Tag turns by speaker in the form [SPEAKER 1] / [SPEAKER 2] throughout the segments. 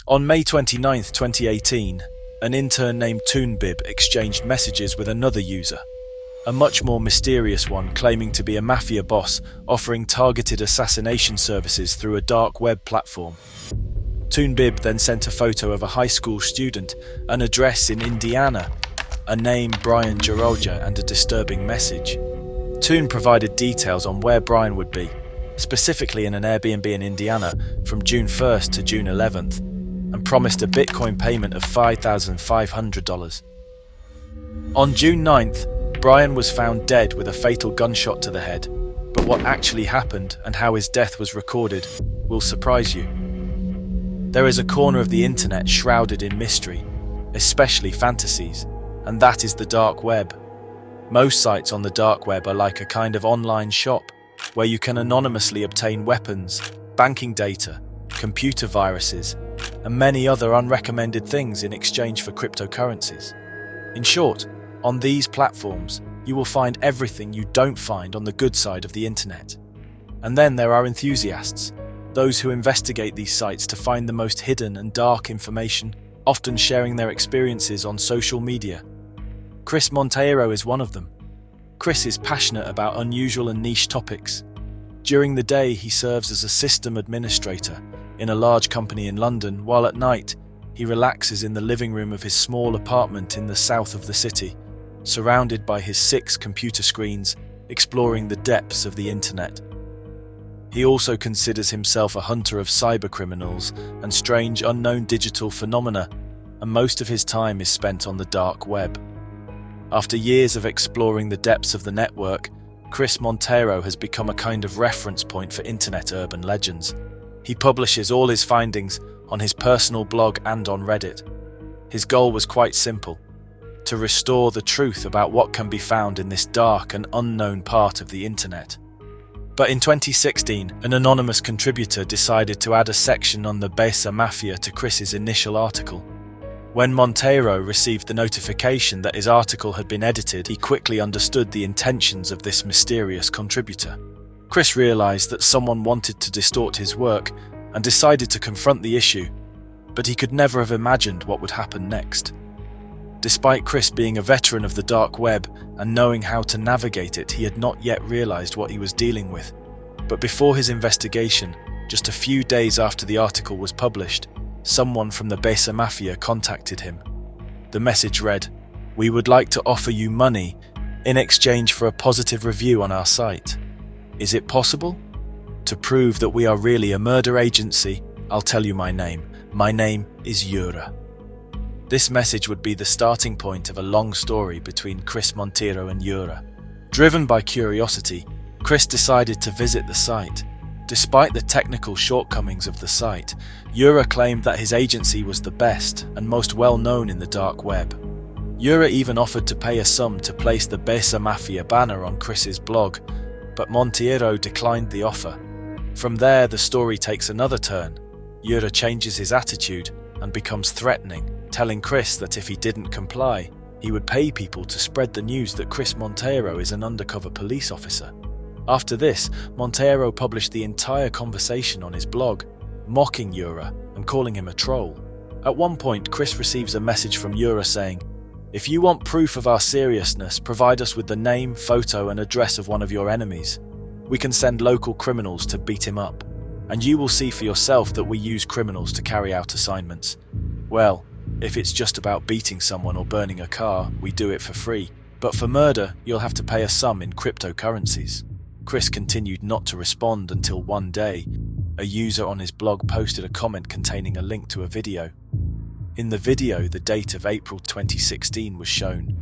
[SPEAKER 1] On May 29, 2018, an intern named Toonbib exchanged messages with another user, a much more mysterious one claiming to be a mafia boss offering targeted assassination services through a dark web platform. Toonbib then sent a photo of a high school student, an address in Indiana, a name Brian Georgia, and a disturbing message. Toon provided details on where Brian would be, specifically in an Airbnb in Indiana from June 1st to June 11th, and promised a Bitcoin payment of $5,500. On June 9th, Brian was found dead with a fatal gunshot to the head, but what actually happened and how his death was recorded will surprise you. There is a corner of the internet shrouded in mystery, especially fantasies, and that is the dark web. Most sites on the dark web are like a kind of online shop where you can anonymously obtain weapons, banking data, computer viruses, and many other unrecommended things in exchange for cryptocurrencies. In short, on these platforms, you will find everything you don't find on the good side of the internet. And then there are enthusiasts, those who investigate these sites to find the most hidden and dark information, often sharing their experiences on social media. Chris Monteiro is one of them. Chris is passionate about unusual and niche topics. During the day, he serves as a system administrator in a large company in London, while at night, he relaxes in the living room of his small apartment in the south of the city, surrounded by his 6 computer screens, exploring the depths of the internet. He also considers himself a hunter of cybercriminals and strange unknown digital phenomena, and most of his time is spent on the dark web. After years of exploring the depths of the network, Chris Monteiro has become a kind of reference point for internet urban legends. He publishes all his findings on his personal blog and on Reddit. His goal was quite simple: to restore the truth about what can be found in this dark and unknown part of the internet. But in 2016, an anonymous contributor decided to add a section on the Besa Mafia to Chris's initial article. When Monteiro received the notification that his article had been edited, he quickly understood the intentions of this mysterious contributor. Chris realized that someone wanted to distort his work and decided to confront the issue, but he could never have imagined what would happen next. Despite Chris being a veteran of the dark web and knowing how to navigate it, he had not yet realized what he was dealing with. But before his investigation, just a few days after the article was published, someone from the Besa Mafia contacted him. The message read, "We would like to offer you money in exchange for a positive review on our site. Is it possible? To prove that we are really a murder agency, I'll tell you my name. My name is Yura." This message would be the starting point of a long story between Chris Monteiro and Yura. Driven by curiosity, Chris decided to visit the site. Despite the technical shortcomings of the site, Yura claimed that his agency was the best and most well-known in the dark web. Yura even offered to pay a sum to place the Besa Mafia banner on Chris's blog, but Monteiro declined the offer. From there, the story takes another turn. Yura changes his attitude and becomes threatening, telling Chris that if he didn't comply, he would pay people to spread the news that Chris Monteiro is an undercover police officer. After this, Monteiro published the entire conversation on his blog, mocking Yura and calling him a troll. At one point, Chris receives a message from Yura saying, "If you want proof of our seriousness, provide us with the name, photo and address of one of your enemies. We can send local criminals to beat him up, and you will see for yourself that we use criminals to carry out assignments. Well, if it's just about beating someone or burning a car, we do it for free. But for murder, you'll have to pay a sum in cryptocurrencies." Chris continued not to respond until one day, a user on his blog posted a comment containing a link to a video. In the video, the date of April 2016 was shown,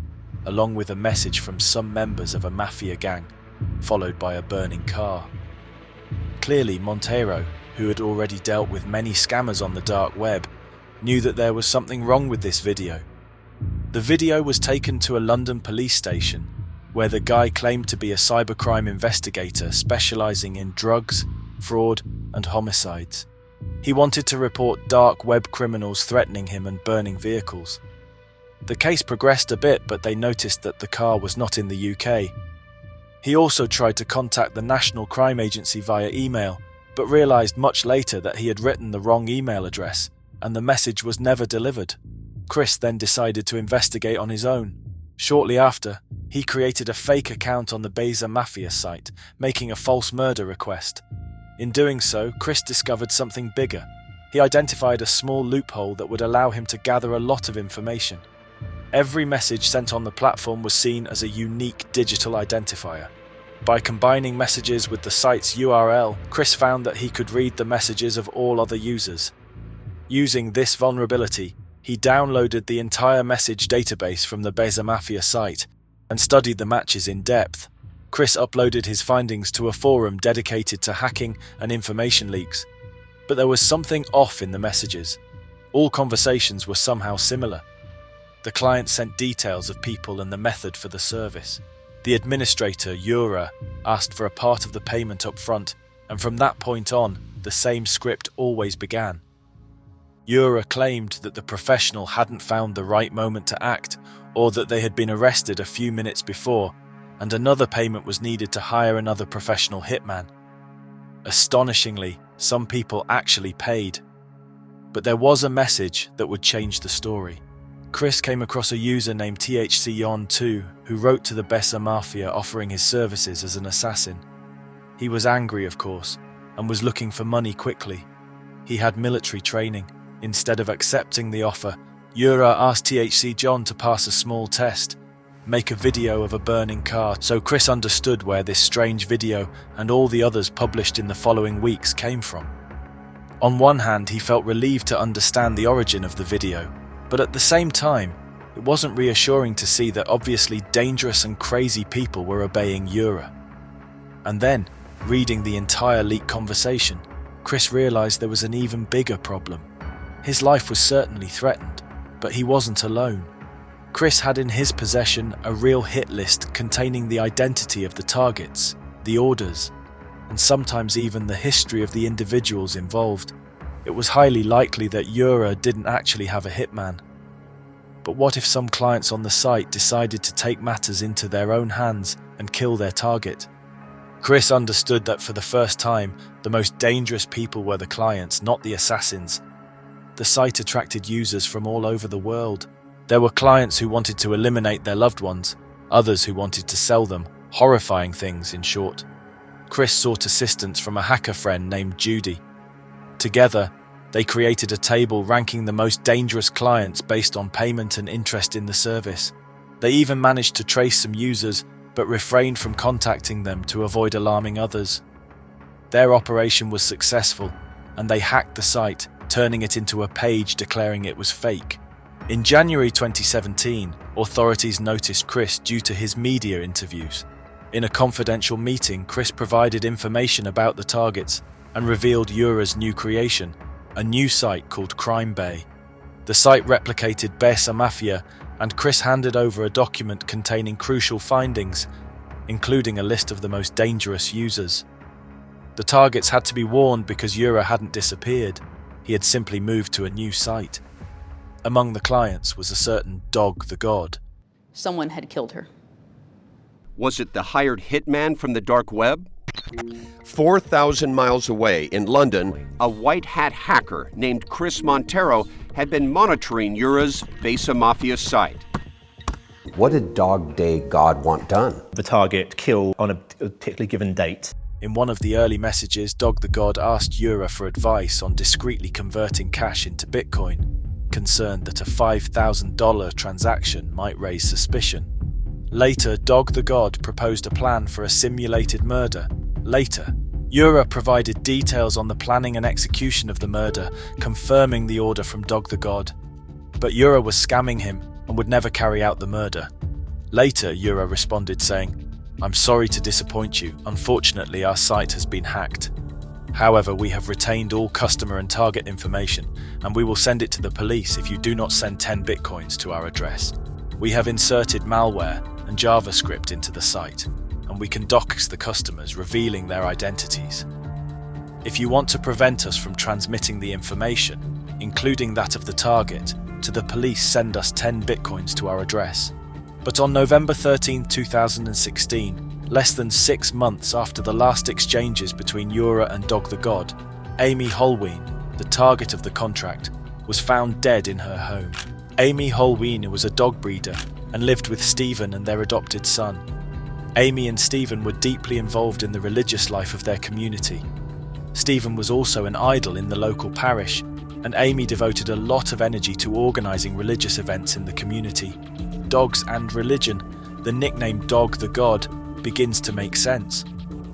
[SPEAKER 1] along with a message from some members of a mafia gang, followed by a burning car. Clearly, Monteiro, who had already dealt with many scammers on the dark web, knew that there was something wrong with this video. The video was taken to a London police station, where the guy claimed to be a cybercrime investigator specializing in drugs, fraud, and homicides. He wanted to report dark web criminals threatening him and burning vehicles. The case progressed a bit, but they noticed that the car was not in the UK. He also tried to contact the National Crime Agency via email, but realized much later that he had written the wrong email address and the message was never delivered. Chris then decided to investigate on his own. Shortly after, he created a fake account on the Besa Mafia site, making a false murder request. In doing so, Chris discovered something bigger. He identified a small loophole that would allow him to gather a lot of information. Every message sent on the platform was seen as a unique digital identifier. By combining messages with the site's URL, Chris found that he could read the messages of all other users. Using this vulnerability, he downloaded the entire message database from the Besa Mafia site and studied the matches in depth. Chris uploaded his findings to a forum dedicated to hacking and information leaks. But there was something off in the messages. All conversations were somehow similar. The client sent details of people and the method for the service. The administrator, Yura, asked for a part of the payment up front, and from that point on, the same script always began. Yura claimed that the professional hadn't found the right moment to act, or that they had been arrested a few minutes before, and another payment was needed to hire another professional hitman. Astonishingly, some people actually paid. But there was a message that would change the story. Chris came across a user named THCYon2 who wrote to the Besa Mafia offering his services as an assassin. He was angry, of course, and was looking for money quickly. He had military training. Instead of accepting the offer, Yura asked THCYon to pass a small test, make a video of a burning car, so Chris understood where this strange video and all the others published in the following weeks came from. On one hand, he felt relieved to understand the origin of the video, but at the same time, it wasn't reassuring to see that obviously dangerous and crazy people were obeying Yura. And then, reading the entire leaked conversation, Chris realized there was an even bigger problem. His life was certainly threatened, but he wasn't alone. Chris had in his possession a real hit list containing the identity of the targets, the orders, and sometimes even the history of the individuals involved. It was highly likely that Yura didn't actually have a hitman. But what if some clients on the site decided to take matters into their own hands and kill their target? Chris understood that for the first time, the most dangerous people were the clients, not the assassins. The site attracted users from all over the world. There were clients who wanted to eliminate their loved ones, others who wanted to sell them, horrifying things in short. Chris sought assistance from a hacker friend named Judy. Together, they created a table ranking the most dangerous clients based on payment and interest in the service. They even managed to trace some users, but refrained from contacting them to avoid alarming others. Their operation was successful, and they hacked the site, turning it into a page declaring it was fake. In January 2017, authorities noticed Chris due to his media interviews. In a confidential meeting, Chris provided information about the targets and revealed Yura's new creation, a new site called Crime Bay. The site replicated Besa Mafia, and Chris handed over a document containing crucial findings, including a list of the most dangerous users. The targets had to be warned because Yura hadn't disappeared. He had simply moved to a new site. Among the clients was a certain Dog the God.
[SPEAKER 2] Someone had killed her.
[SPEAKER 3] Was it the hired hitman from the dark web?
[SPEAKER 4] 4,000 miles away in London,
[SPEAKER 3] A white hat hacker named Chris Monteiro had been monitoring Yura's Besa Mafia site.
[SPEAKER 5] What did Dog Day God want done?
[SPEAKER 6] The target kill on a particularly given date.
[SPEAKER 1] In one of the early messages, Dog the God asked Yura for advice on discreetly converting cash into Bitcoin, concerned that a $5,000 transaction might raise suspicion. Later, Dog the God proposed a plan for a simulated murder. Later, Yura provided details on the planning and execution of the murder, confirming the order from Dog the God. But Yura was scamming him and would never carry out the murder. Later, Yura responded saying, "I'm sorry to disappoint you. Unfortunately, our site has been hacked. However, we have retained all customer and target information, and we will send it to the police if you do not send 10 bitcoins to our address. We have inserted malware and JavaScript into the site, and we can dox the customers, revealing their identities. If you want to prevent us from transmitting the information, including that of the target, to the police, send us 10 bitcoins to our address." But on November 13, 2016, less than 6 months after the last exchanges between Yura and Dog the God, Amy Holween, the target of the contract, was found dead in her home. Amy Holweiner was a dog breeder and lived with Stephen and their adopted son. Amy and Stephen were deeply involved in the religious life of their community. Stephen was also an idol in the local parish, and Amy devoted a lot of energy to organising religious events in the community. Dogs and religion, the nickname Dog the God, begins to make sense.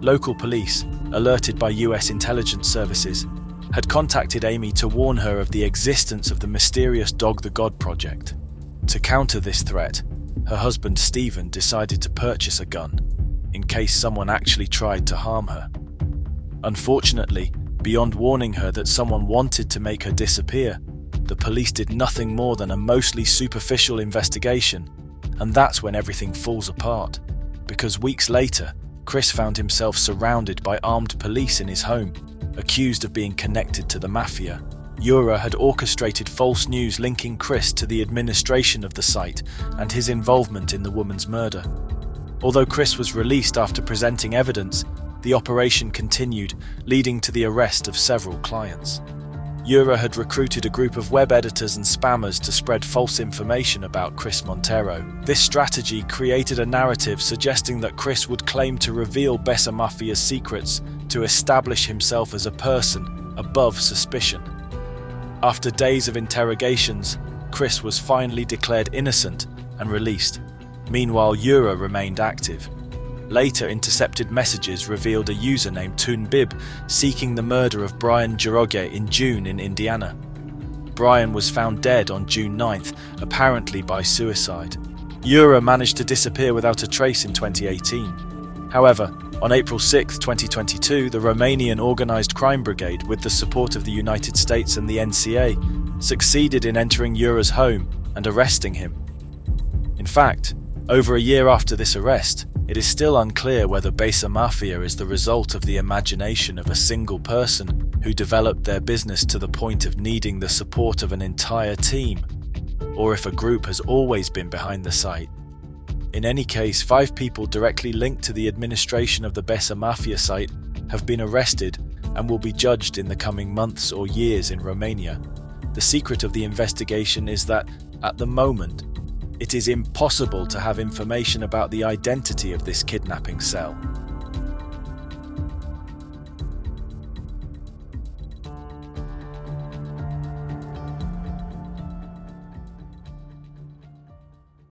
[SPEAKER 1] Local police, alerted by US intelligence services, had contacted Amy to warn her of the existence of the mysterious Dog the God project. To counter this threat, her husband Stephen decided to purchase a gun, in case someone actually tried to harm her. Unfortunately, beyond warning her that someone wanted to make her disappear, the police did nothing more than a mostly superficial investigation, and that's when everything falls apart. Because weeks later, Chris found himself surrounded by armed police in his home, accused of being connected to the mafia. Yura had orchestrated false news linking Chris to the administration of the site and his involvement in the woman's murder. Although Chris was released after presenting evidence, the operation continued, leading to the arrest of several clients. Yura had recruited a group of web editors and spammers to spread false information about Chris Monteiro. This strategy created a narrative suggesting that Chris would claim to reveal Besa Mafia's secrets to establish himself as a person above suspicion. After days of interrogations, Chris was finally declared innocent and released. Meanwhile, Yura remained active. Later intercepted messages revealed a user named Toonbib seeking the murder of Brian Giroge in June in Indiana. Brian was found dead on June 9th, apparently by suicide. Yura managed to disappear without a trace in 2018. However, on April 6, 2022, the Romanian Organised Crime Brigade, with the support of the United States and the NCA, succeeded in entering Yura's home and arresting him. In fact, over a year after this arrest, it is still unclear whether Besa Mafia is the result of the imagination of a single person who developed their business to the point of needing the support of an entire team, or if a group has always been behind the site. In any case, 5 people directly linked to the administration of the Besa Mafia site have been arrested and will be judged in the coming months or years in Romania. The secret of the investigation is that, at the moment, it is impossible to have information about the identity of this kidnapping cell.